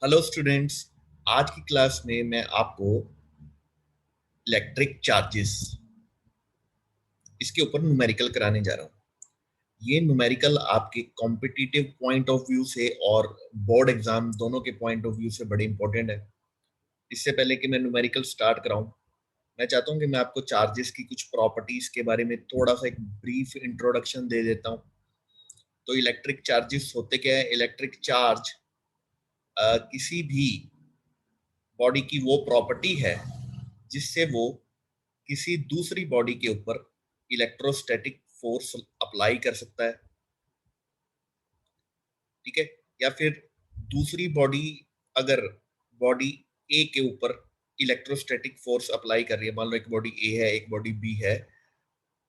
Hello students. आज की class में मैं आपको इलेक्ट्रिक चार्जेस इसके ऊपर न्यूमेरिकल कराने जा रहा हूँ। ये न्यूमेरिकल आपके कॉम्पिटिटिव पॉइंट ऑफ व्यू से और बोर्ड एग्जाम दोनों के पॉइंट ऑफ व्यू से बड़े इंपॉर्टेंट है। इससे पहले कि मैं न्यूमेरिकल स्टार्ट कराऊं, मैं चाहता हूं कि मैं आपको चार्जेस की कुछ प्रॉपर्टीज के बारे में थोड़ा सा एक ब्रीफ इंट्रोडक्शन दे देता हूं। तो इलेक्ट्रिक चार्जेस होते क्या है? इलेक्ट्रिक चार्ज किसी भी बॉडी की वो प्रॉपर्टी है जिससे वो किसी दूसरी बॉडी के ऊपर इलेक्ट्रोस्टैटिक फोर्स अप्लाई कर सकता है। ठीक है। या फिर दूसरी बॉडी, अगर बॉडी ए के ऊपर इलेक्ट्रोस्टैटिक फोर्स अप्लाई कर रही है, मान लो एक बॉडी ए है एक बॉडी बी है,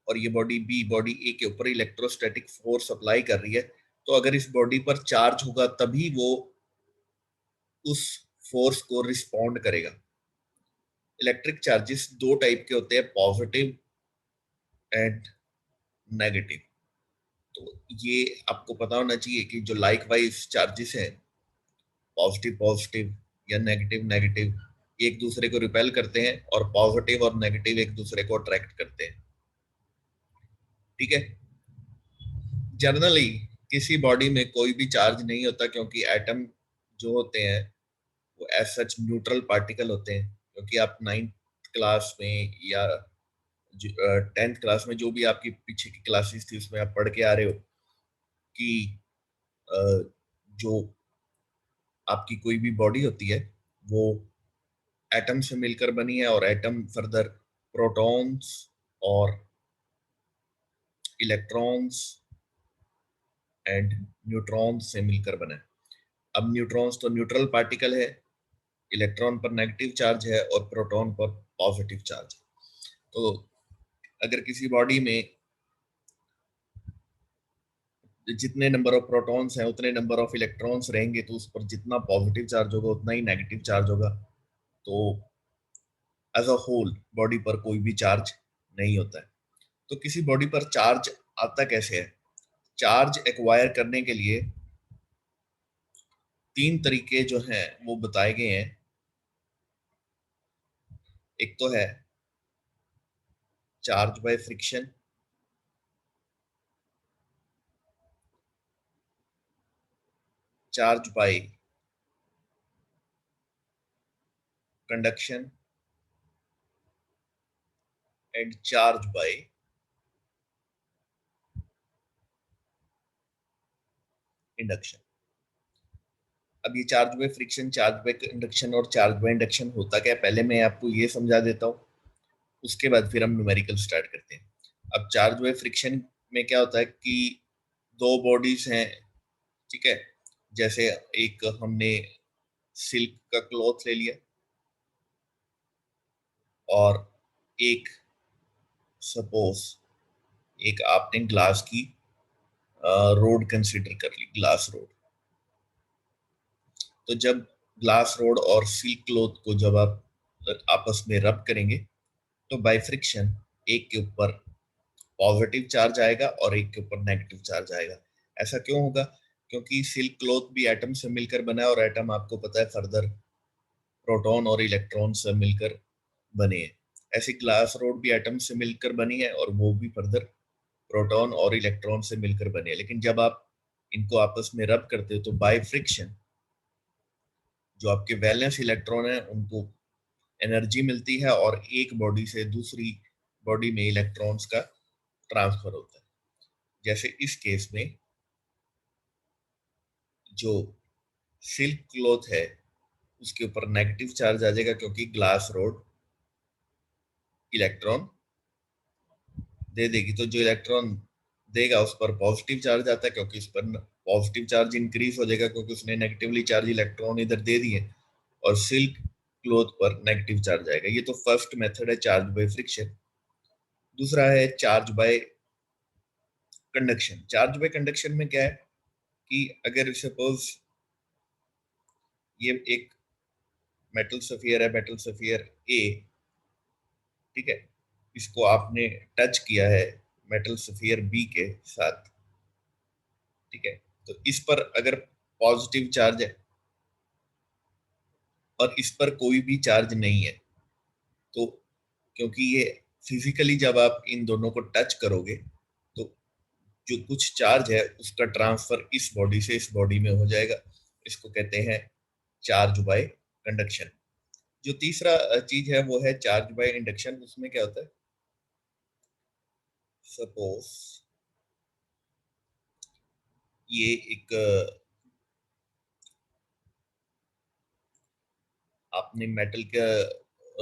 और ये बॉडी बी बॉडी ए के ऊपर इलेक्ट्रोस्टैटिक फोर्स अप्लाई कर रही है, तो अगर इस बॉडी पर चार्ज होगा तभी वो उस फोर्स को रिस्पॉन्ड करेगा। इलेक्ट्रिक चार्जेस दो टाइप के होते हैं, पॉजिटिव एंड नेगेटिव। तो ये आपको पता होना चाहिए कि जो लाइक वाइज चार्जेस हैं, पॉजिटिव पॉजिटिव या नेगेटिव नेगेटिव, एक दूसरे को रिपेल करते हैं, और पॉजिटिव और नेगेटिव एक दूसरे को अट्रैक्ट करते हैं। ठीक है। जनरली किसी बॉडी में कोई भी चार्ज नहीं होता, क्योंकि एटम जो होते हैं वो एज सच न्यूट्रल पार्टिकल होते हैं। क्योंकि आप नाइन्थ क्लास में या 10th क्लास में, जो भी आपकी पीछे की क्लासेस थी, उसमें आप पढ़ के आ रहे हो कि जो आपकी कोई भी बॉडी होती है वो एटम से मिलकर बनी है, और एटम फर्दर प्रोटॉन्स और इलेक्ट्रॉन्स एंड न्यूट्रॉन्स से मिलकर बना है। अब न्यूट्रॉन्स तो न्यूट्रल पार्टिकल है, इलेक्ट्रॉन पर नेगेटिव चार्ज है और प्रोटॉन पर पॉजिटिव चार्ज है। तो अगर किसी बॉडी में जितने नंबर ऑफ प्रोटॉन्स हैं उतने नंबर ऑफ इलेक्ट्रॉन्स रहेंगे, तो उस पर जितना पॉजिटिव चार्ज होगा उतना ही नेगेटिव चार्ज होगा। तो एज अ होल बॉडी पर कोई भी चार्ज नहीं होता है। तो किसी बॉडी पर चार्ज आता कैसे है? चार्ज एक्वायर करने के लिए तीन तरीके जो हैं वो बताए गए हैं। एक तो है charge by friction, charge by conduction and charge by induction. अब ये charge by friction, charge by conduction और चार्ज बाय इंडक्शन होता क्या है, पहले मैं आपको ये समझा देता हूँ, उसके बाद फिर हम न्यूमेरिकल स्टार्ट करते हैं। अब चार्ज बाय फ्रिक्शन में क्या होता है कि दो बॉडीज हैं। ठीक है। जैसे एक हमने सिल्क का क्लॉथ ले लिया, और एक सपोज एक आपने ग्लास की रोड कंसिडर कर ली, ग्लास रोड। तो जब ग्लास रोड और सिल्क क्लॉथ को जब आप आपस में रब करेंगे, तो बाय फ्रिक्शन एक के ऊपर पॉजिटिव चार्ज आएगा और एक के ऊपर नेगेटिव चार्ज आएगा। ऐसा क्यों होगा? क्योंकि सिल्क क्लॉथ भी एटम से मिलकर बना है, और एटम आपको पता है फर्दर प्रोटॉन और इलेक्ट्रॉन से मिलकर बने हैं। ऐसी ग्लास रोड भी एटम से मिलकर बनी है, और वो भी फर्दर प्रोटॉन और इलेक्ट्रॉन से मिलकर बने हैं। लेकिन जब आप इनको आपस में रब करते हो, तो बाय फ्रिक्शन जो आपके वैलेंस इलेक्ट्रॉन है उनको एनर्जी मिलती है, और एक बॉडी से दूसरी बॉडी में इलेक्ट्रॉन्स का ट्रांसफर होता है। जैसे इस केस में जो सिल्क क्लॉथ है उसके ऊपर नेगेटिव चार्ज आ जाएगा, क्योंकि ग्लास रोड इलेक्ट्रॉन दे देगी। तो जो इलेक्ट्रॉन देगा उस पर पॉजिटिव चार्ज आता है, क्योंकि इस पर पॉजिटिव चार्ज इंक्रीज हो जाएगा, क्योंकि उसने नेगेटिवली चार्ज इलेक्ट्रॉन इधर दे दिए, और सिल्क क्लॉथ पर नेगेटिव चार्ज आएगा। ये तो फर्स्ट मेथड है चार्ज बाय फ्रिक्शन। दूसरा है charge by conduction. Charge by conduction में क्या है कि अगर सपोज ये एक मेटल सफियर है, मेटल सफियर ए, ठीक है, इसको आपने टच किया है मेटल सफियर बी के साथ। ठीक है। तो इस पर अगर पॉजिटिव चार्ज है, और इस पर कोई भी चार्ज नहीं है। तो क्योंकि ये फिजिकली जब आप इन दोनों को टच करोगे तो जो कुछ चार्ज है उसका ट्रांसफर इस बॉडी से इस बॉडी में हो जाएगा। इसको कहते हैं चार्ज बाय कंडक्शन। जो तीसरा चीज है वो है चार्ज बाय इंडक्शन। उसमें क्या होता है, सपोज ये एक आपने मेटल का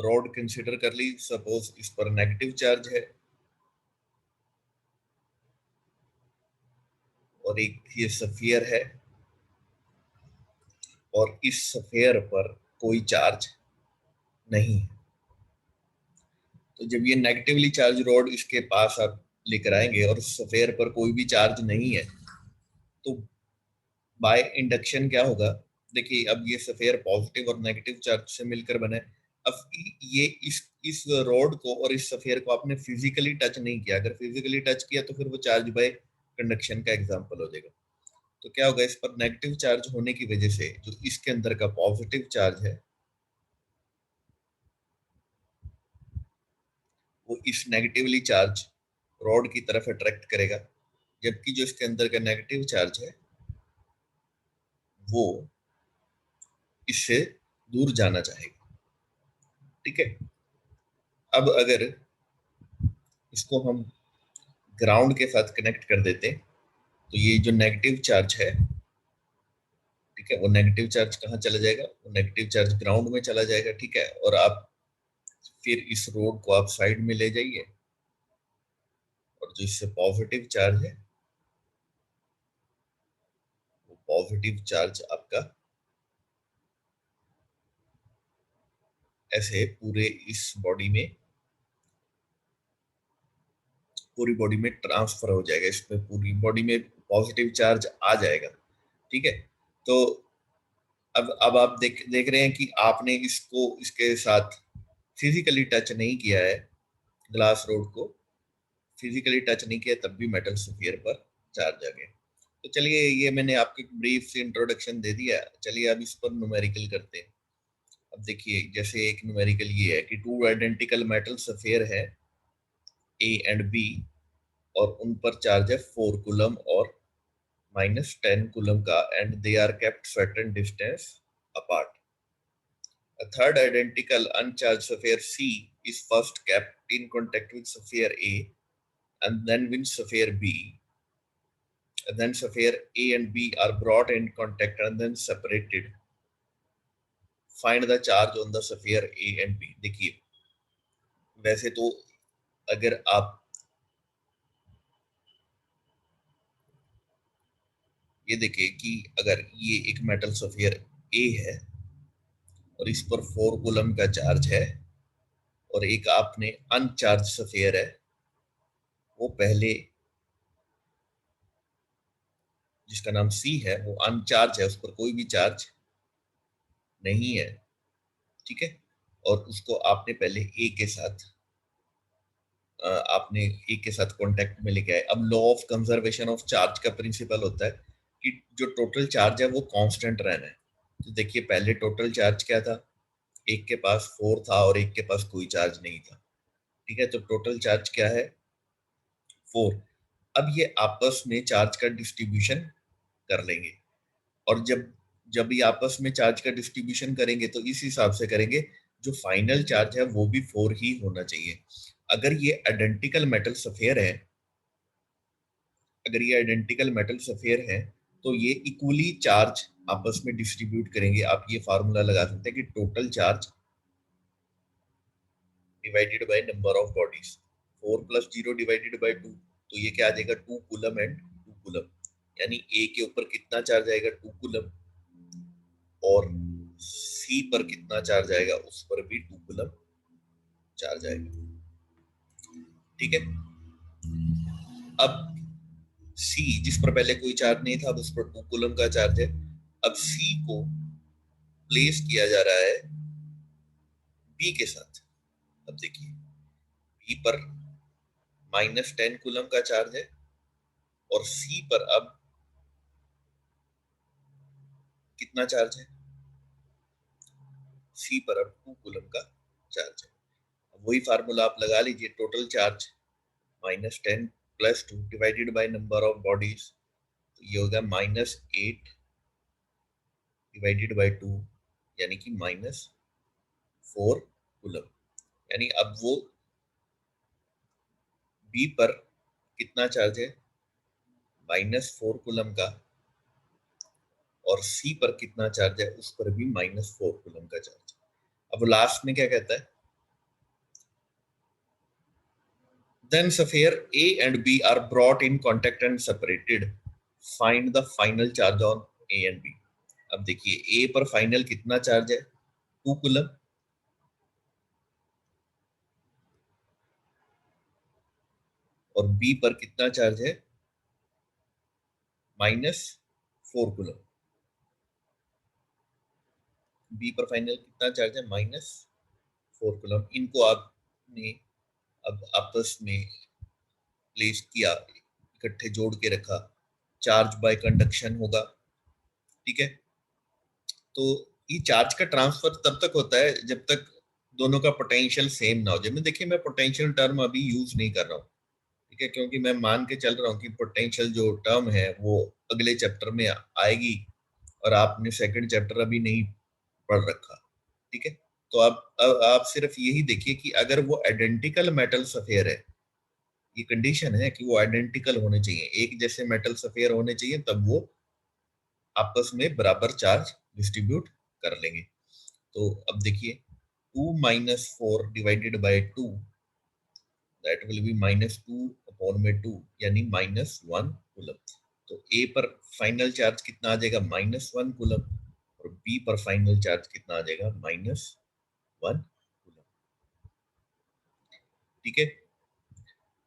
रॉड कंसिडर कर ली, सपोज इस पर नेगेटिव चार्ज है और एक ये सफियर है और इस सफियर पर कोई चार्ज नहीं है। तो जब ये नेगेटिवली चार्ज रॉड इसके पास आप लेकर आएंगे और सफेयर पर कोई भी चार्ज नहीं है तो बाय इंडक्शन क्या होगा। देखिए अब ये सफेयर पॉजिटिव और नेगेटिव चार्ज से मिलकर बना है। अब ये इस रॉड को और इस सफेयर को आपने फिजिकली टच नहीं किया। अगर फिजिकली टच किया तो फिर वो चार्ज बाय कंडक्शन का एग्जांपल हो जाएगा। तो क्या होगा, इस पर नेगेटिव चार्ज होने की वजह से जो इसके अंदर का पॉजिटिव चार्ज है वो इस नेगेटिवली चार्ज रॉड की तरफ अट्रैक्ट करेगा, जबकि जो इसके अंदर का नेगेटिव चार्ज है वो इससे दूर जाना चाहेगा। ठीक है। अब अगर इसको हम ग्राउंड के साथ कनेक्ट कर देते तो ये जो नेगेटिव चार्ज है, ठीक है, वो नेगेटिव चार्ज कहाँ चला जाएगा, वो नेगेटिव चार्ज ग्राउंड में चला जाएगा। ठीक है। और आप फिर इस रोड को आप साइड में ले जाइए और जो इससे पॉजिटिव चार्ज है वो पॉजिटिव चार्ज आपका ऐसे पूरी बॉडी में ट्रांसफर हो जाएगा। इसमें पूरी बॉडी में पॉजिटिव चार्ज आ जाएगा। ठीक है। तो अब आप देख देख रहे हैं कि आपने इसको इसके साथ फिजिकली टच नहीं किया है, ग्लास रोड को फिजिकली टच नहीं किया, तब भी मेटल स्फीयर पर चार्ज आ गया। तो चलिए, ये मैंने आपको ब्रीफ से इंट्रोडक्शन दे दिया। चलिए अब इस पर न्यूमेरिकल करते हैं। अब देखिए, जैसे एक न्यूमेरिकल ये है कि टू आइडेंटिकल मेटल स्फीयर है ए एंड बी और उन पर चार्ज है 4 कूलम और -10 कूलम का, and they are kept certain distance apart. A third identical uncharged sphere C is first kept in contact with sphere A and then with sphere B. And then sphere A and B are brought in contact and then separated. Find the charge on the sphere A and B. देखिए, वैसे तो अगर आप ये देखिए कि अगर ये एक मेटल स्फीयर A है और इस पर 4 कूलम का चार्ज है और एक आपने अनचार्ज स्फीयर है, वो पहले जिसका नाम सी है वो अनचार्ज है, उस पर कोई भी चार्ज नहीं है। ठीक है। और उसको आपने पहले ए के साथ आपने ए के साथ कांटेक्ट में लेके आए। अब law of conservation of charge का प्रिंसिपल होता है कि जो टोटल चार्ज है वो कांस्टेंट रहना है। तो देखिए, पहले टोटल चार्ज क्या था, एक के पास 4 था और एक के पास कोई चार्ज नहीं था। ठीक है। तो टोटल चार्ज क्या है, 4। अब ये आपस में चार्ज का डिस्ट्रीब्यूशन कर लेंगे और जब जब ये आपस में चार्ज का डिस्ट्रीब्यूशन करेंगे तो इस हिसाब से करेंगे जो फाइनल चार्ज है वो भी 4 ही होना चाहिए। अगर ये आइडेंटिकल मेटल सफेयर है अगर ये आइडेंटिकल मेटल सफेयर है तो ये इक्वली चार्ज आपस में डिस्ट्रीब्यूट करेंगे। आप ये फार्मूला लगा सकते हैं कि total charge divided by number of bodies, 4 + 0 divided by 2। तो ये क्या आ जाएगा, 2 कूलम एंड 2 कूलम। यानी ए के ऊपर कितना चार्ज आएगा, 2 कूलम, और सी पर कितना चार्ज आएगा, उस पर भी 2 कूलम चार्ज आएगा। ठीक है। अब सी जिस पर पहले कोई चार्ज नहीं था, अब उस पर 2 कूलम का चार्ज है। अब सी को प्लेस किया जा रहा है बी के साथ। अब देखिए, बी पर -10 कूलम का चार्ज है और सी पर अब कितना चार्ज है, सी पर अब 2 कूलम का चार्ज है। वही फार्मूला आप लगा लीजिए, total charge -10 + 2 divided by number of bodies, तो ये होगा -8 डिवाइडेड बाय 2, यानी कि -4 कूलम। यानी अब वो बी पर कितना चार्ज है, -4 कूलम का, और सी पर कितना चार्ज है, उस पर भी -4 कूलम का चार्ज। अब लास्ट में क्या कहता है, then sphere A and B are brought in contact and separated, find the final charge on A and B। अब देखिए A पर फाइनल कितना चार्ज है, 2 कूलम, और B पर कितना चार्ज है, -4 कूलम। B पर फाइनल कितना चार्ज है, -4 कूलम। इनको आपने अब आपस में प्लेस किया, इकट्ठे जोड़ के रखा, चार्ज बाय कंडक्शन होगा, ठीक है। तो ये चार्ज का ट्रांसफर तब तक होता है जब तक दोनों का पोटेंशियल सेम ना हो जाए। मैं देखिए, मैं पोटेंशियल टर्म अभी यूज नहीं कर रहा हूँ, ठीक है, क्योंकि मैं मान के चल रहा हूँ कि पोटेंशियल जो टर्म है वो अगले चैप्टर में आएगी, और आपने सेकंड चैप्टर अभी नहीं पढ़ रखा, ठीक है। तो अब आप सिर्फ यही देखिए कि अगर वो आइडेंटिकल मेटल सफेयर है, ये कंडीशन है कि वो आइडेंटिकल होने चाहिए, एक जैसे मेटल सफेयर होने चाहिए, तब वो आपस में बराबर चार्ज डिस्ट्रीब्यूट कर लेंगे। तो अब देखिए, 2 - 4 divided by 2, that will be -2 upon में 2, यानी -1 कूलम। तो ए पर फाइनल चार्ज कितना आ जाएगा, -1 कूलम, और बी पर फाइनल चार्ज कितना आ जाएगा, -1 कूलम, ठीक है।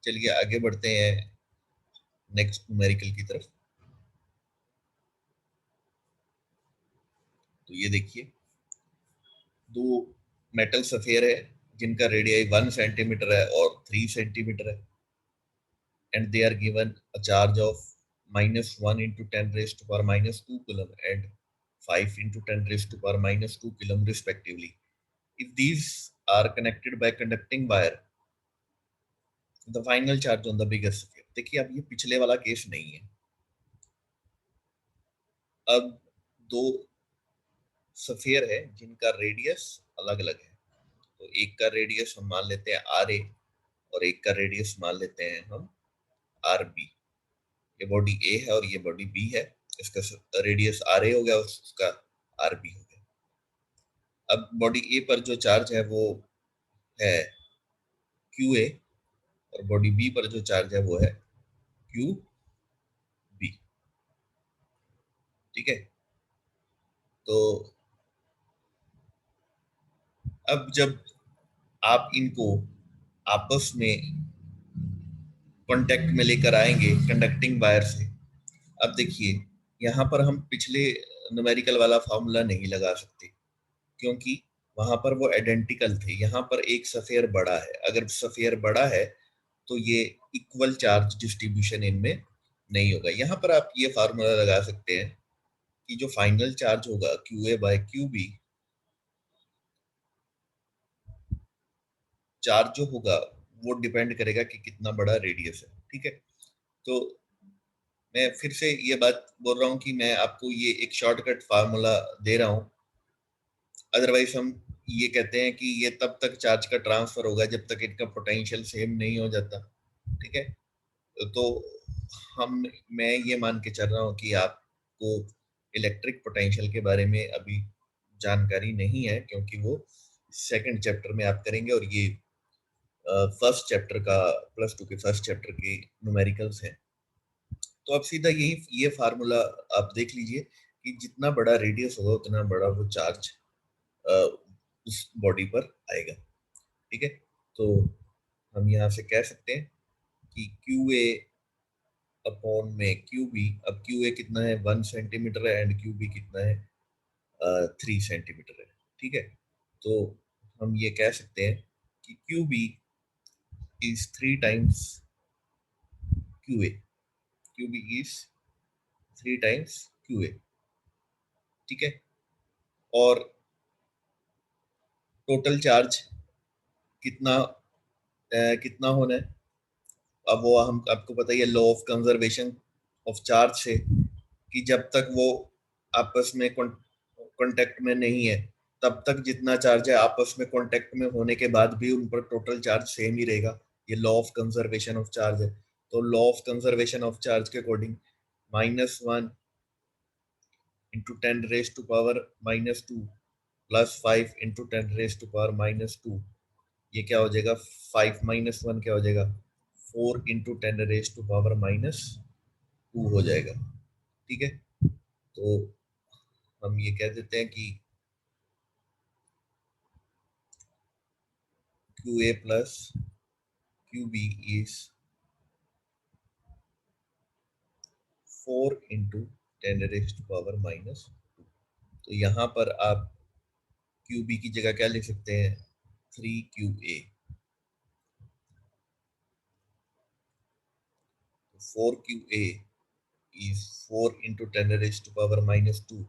चलिए आगे बढ़ते हैं नेक्स्ट न्यूमेरिकल की तरफ। तो ये देखिए, दो मेटल सफेयर है जिनका रेडियस 1 सेंटीमीटर है और 3 सेंटीमीटर है, and they are given a charge of -1 into 10 raised to power -2 coulomb and 5 into 10 raised to power -2 coulomb respectively. If these are connected by conducting wire, the final charge on the bigger sphere। देखिए, अब ये पिछले वाला case नहीं है। अब दो sphere है जिनका रेडियस अलग अलग है, तो एक का रेडियस हम मान लेते हैं आर ए, और एक का रेडियस मान लेते हैं हम आर बी। ये बॉडी ए है और ये बॉडी बी है, इसका रेडियस आर ए हो गया, उसका आर बी हो गया। अब बॉडी ए पर जो चार्ज है वो है क्यू ए, और बॉडी बी पर जो चार्ज है वो है क्यू बी, ठीक है। तो अब जब आप इनको आपस में कांटेक्ट में लेकर आएंगे कंडक्टिंग वायर से, अब देखिए यहाँ पर हम पिछले न्यूमेरिकल वाला फॉर्मूला नहीं लगा सकते, क्योंकि वहां पर वो आइडेंटिकल थे। यहाँ पर एक सफेयर बड़ा है, अगर सफेयर बड़ा है तो ये इक्वल चार्ज डिस्ट्रीब्यूशन इनमें नहीं होगा। यहाँ पर आप ये फार्मूला लगा सकते हैं कि जो फाइनल चार्ज होगा Q A by Q B, charge जो होगा वो डिपेंड करेगा कि कितना बड़ा रेडियस है, ठीक है। तो मैं फिर से ये बात बोल रहा हूँ कि मैं आपको ये एक शॉर्टकट फार्मूला दे रहा हूँ, अदरवाइज हम ये कहते हैं कि ये तब तक चार्ज का ट्रांसफर होगा जब तक इनका पोटेंशियल सेम नहीं हो जाता, ठीक है। तो हम मैं ये मान के चल रहा हूँ कि आपको इलेक्ट्रिक पोटेंशियल के बारे में अभी जानकारी नहीं है, क्योंकि वो सेकंड चैप्टर में आप करेंगे, और ये फर्स्ट चैप्टर का +2 के फर्स्ट चैप्टर के न्यूमेरिकल्स हैं। तो अब सीधा यही ये फार्मूला आप देख लीजिए कि जितना बड़ा रेडियस होगा उतना बड़ा वो चार्ज उस बॉडी पर आएगा, ठीक है। तो हम यहाँ से कह सकते हैं कि क्यू ए अपॉन में क्यू बी, अब क्यू ए कितना है, 1 सेंटीमीटर है, एंड क्यू बी कितना है, 3 सेंटीमीटर है, ठीक है। तो हम ये कह सकते हैं कि Q B is 3 times Q A, Q B is 3 times Q A, ठीक है। और टोटल चार्ज कितना कितना होना है। अब वो हम आपको पता ही है law of conservation of charge से कि जब तक वो आपस में कांटेक्ट में नहीं है तब तक जितना चार्ज है आपस में कांटेक्ट में होने के बाद भी उन पर टोटल चार्ज सेम ही रहेगा। ये law of conservation of charge है। तो law of conservation of charge के अकॉर्डिंग -1 इंटू 10⁻⁻² प्लस 5 इंटू 10⁻⁻², ये क्या हो जाएगा 5 - 1 क्या हो जाएगा 4 इंटू 10⁻⁻² हो जाएगा। ठीक है, तो हम ये कह देते हैं कि QA plus QB is 4 into 10⁻²। तो यहाँ पर आप QB की जगह क्या लिख सकते हैं 3QA। 4QA is 4 into 10⁻⁻²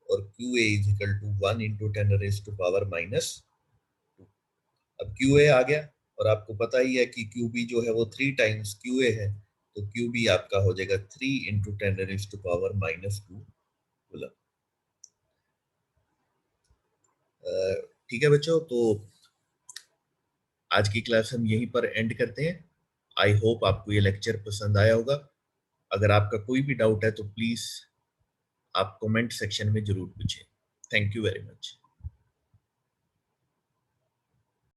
और QA is equal to 1 into 10⁻⁻²। अब QA आ गया और आपको पता ही है कि QB जो है वो 3 टाइम्स QA है, तो QB आपका हो जाएगा 3 into 10⁻⁻²। बोला ठीक है बच्चों, तो आज की क्लास हम यहीं पर एंड करते हैं। आई होप आपको ये लेक्चर पसंद आया होगा। अगर आपका कोई भी डाउट है तो प्लीज आप कमेंट सेक्शन में जरूर पूछें। Thank you very much.